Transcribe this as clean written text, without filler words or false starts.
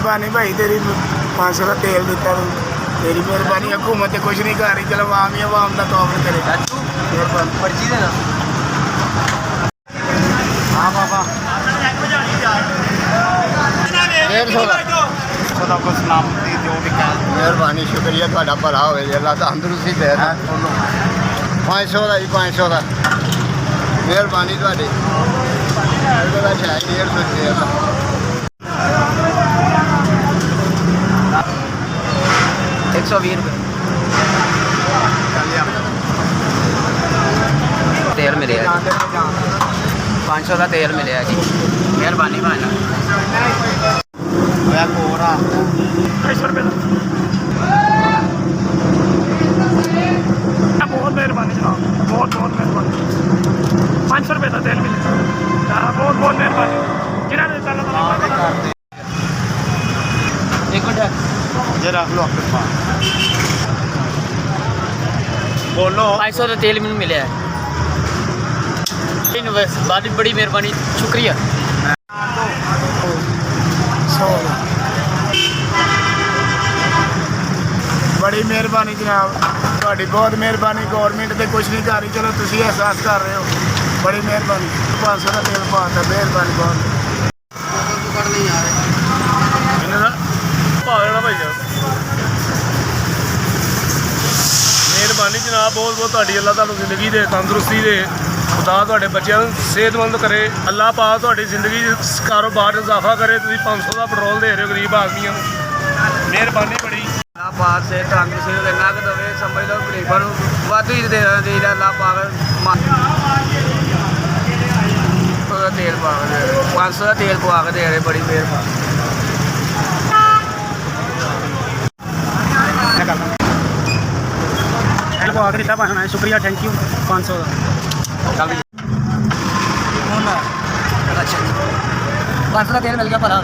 मेहरबानी भाई तेरी 500 का तेल दिता तू तेरी मेहरबानी हुकूमत कुछ नहीं कर रही चलो आवाम ही आवाम का काम करे पर्ची देना हाँ बाबा 150 का सलामती जो भी कह मेहरबानी शुक्रिया थोड़ा भला हो अल्लाह तंदुरुस्ती दे 500 का जी 500 का मेहरबानी थोड़ी शायद 120 रुपये तेल मिले 500 का तेल मिले जी मेहरबानी भाई बहुत मेहरबानी जनाब बहुत बहुत मेहरबानी 500 रुपये का तेल मिले बहुत बहुत मेहरबानी जिन्होंने एक मिनट ये रख लो अपने पास बोलो 500 का तेल मैंने मिले है बड़ी मेहरबानी शुक्रिया बड़ी मेहरबानी जनाब थोड़ी बहुत मेहरबानी गवर्नमेंट तो कुछ नहीं कर रही चलो तुम एहसास कर रहे हो बड़ी मेहरबानी 500 का तेल पाता मेहरबानी बहुत मेहरबानी जनाब बहुत बहुत ਤੁਹਾਡੀ ਅੱਲਾਹ ਤੁਹਾਨੂੰ ਜ਼ਿੰਦਗੀ ਦੇ ਤੰਦਰੁਸਤੀ ਦੇ खुदा ਤੁਹਾਡੇ ਬੱਚਿਆਂ ਨੂੰ ਸਿਹਤਮੰਦ करे अल्लाह पाक ਤੁਹਾਡੀ ਜ਼ਿੰਦਗੀ ਕਾਰੋਬਾਰ ਇਜ਼ਾਫਾ करे ਤੁਸੀਂ 500 ਦਾ ਪੈਟਰੋਲ ਦੇ ਰਹੇ ਹੋ ਗਰੀਬ ਆਦਮੀਆਂ ਨੂੰ मेहरबानी बड़ी अल्लाह पाक से तंदुरुस्ती देना कि दवे समझ लो गरीबों को वाधू ही देना चाहिए अल्लाह पाक तेल पा के 500 का तेल पवा के दे रहे बड़ी मेहरबानी पवा के दिता भाषण शुक्रिया थैंक यू 500 का अच्छा 500 का तेल मिल गया भला